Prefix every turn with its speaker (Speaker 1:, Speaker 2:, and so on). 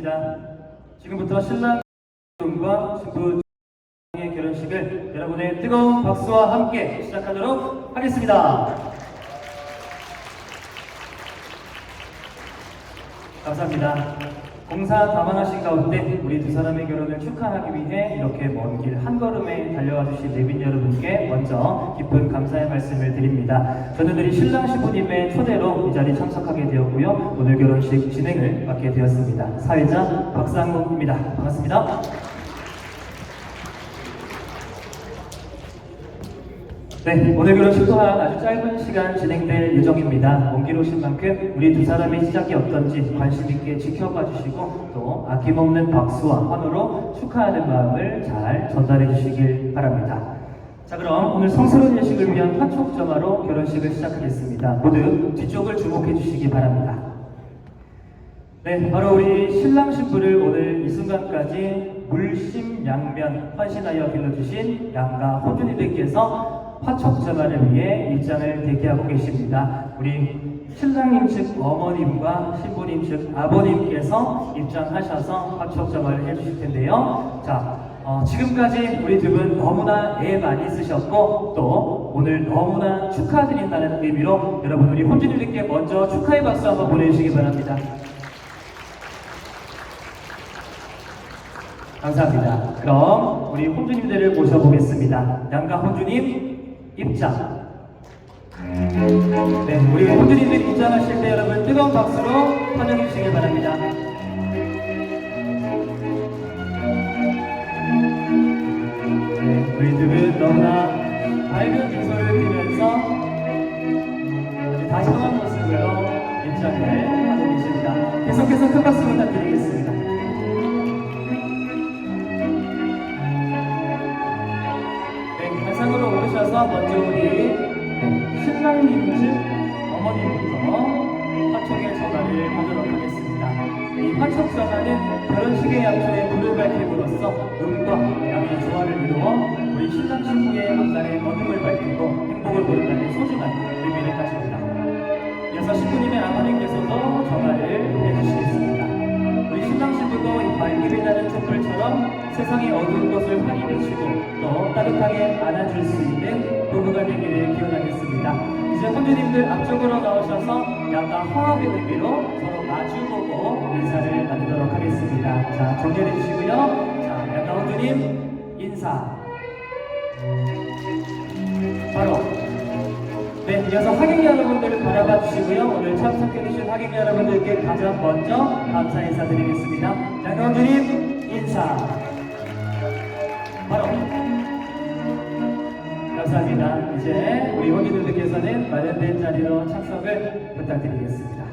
Speaker 1: 드리겠습니다. 지금부터 신랑 과 신부의 결혼식을 여러분의 뜨거운 박수와 함께 시작하도록 하겠습니다. 감사합니다. 공사 다망하신 가운데 우리 두 사람의 결혼을 축하하기 위해 이렇게 먼 길 한 걸음에 달려와 주신 내빈 여러분께 먼저 깊은 감사의 말씀을 드립니다. 저는 우리 신랑 신부님의 초대로 이 자리에 참석하게 되었고요. 오늘 결혼식 진행을 맡게 되었습니다. 사회자 박상욱입니다. 반갑습니다. 네, 오늘 결혼식 또한 아주 짧은 시간 진행될 예정입니다. 먼 길 오신 만큼 우리 두 사람의 시작이 어떤지 관심 있게 지켜봐 주시고 또 아낌없는 박수와 환호로 축하하는 마음을 잘 전달해 주시길 바랍니다. 자, 그럼 오늘 성스러운 예식을 위한 화촉점화로 결혼식을 시작하겠습니다. 모두 뒤쪽을 주목해 주시기 바랍니다. 네, 바로 우리 신랑 신부를 오늘 이 순간까지 물심양면 헌신하여 길러주신 양가 호준이들께서 화촉점화를 위해 입장을 대기하고 계십니다. 우리 신랑님 측 어머님과 신부님 측 아버님께서 입장하셔서 화촉점화를 해주실 텐데요. 자, 지금까지 우리 두 분 너무나 애 많이 쓰셨고 또 오늘 너무나 축하드린다는 의미로 여러분 우리 혼주님들께 먼저 축하의 박수 한번 보내주시기 바랍니다. 감사합니다. 그럼 우리 혼주님들을 모셔보겠습니다. 양가 혼주님 입장. 네, 우리 혼주님들 입장하실 때 여러분 뜨거운 박수로 환영해 주시기 바랍니다. 네, 우리 두 분 너무나 밝은 미소를 띠면서 아주 다정한 모습으로 입장을 하고 계십니다. 계속해서 큰 박수 부탁드리겠습니다. 상으로 오르셔서 먼저 우리 신랑님 측 어머님부터 화촉의 전화를 하도록 하겠습니다. 이 화촉 전화는 결혼식의 양초에 불을 밝힘으로써 음과 양의 조화를 이루어 우리 신랑 신부의 앞날에 어둠을 밝히고 행복을 모른다는 소중한 의미를 가집니다. 이어서 신부님의 아버님께서도 전화를 해주시겠습니다. 우리 신랑 신부도 이 밝기를 나는 촛불처럼 세상의 어두운 것을 환히 비추고 또 따뜻하게 안아줄 수 있는 부부가 되기를 기원하겠습니다. 이제 혼주님들 앞쪽으로 나오셔서 양가 화합의 의미로 서로 마주보고 인사를 나누도록 하겠습니다. 자, 정리해 주시고요. 자, 양가 혼주님 인사. 바로 네, 이어서 하객 여러분들을 바라봐 주시고요. 오늘 참석해 주신 하객 여러분들께 가장 먼저 감사 인사드리겠습니다. 양가 혼주님 인사. 바로 감사합니다. 이제 우리 혼주님들께서는 마련된 자리로 참석을 부탁드리겠습니다.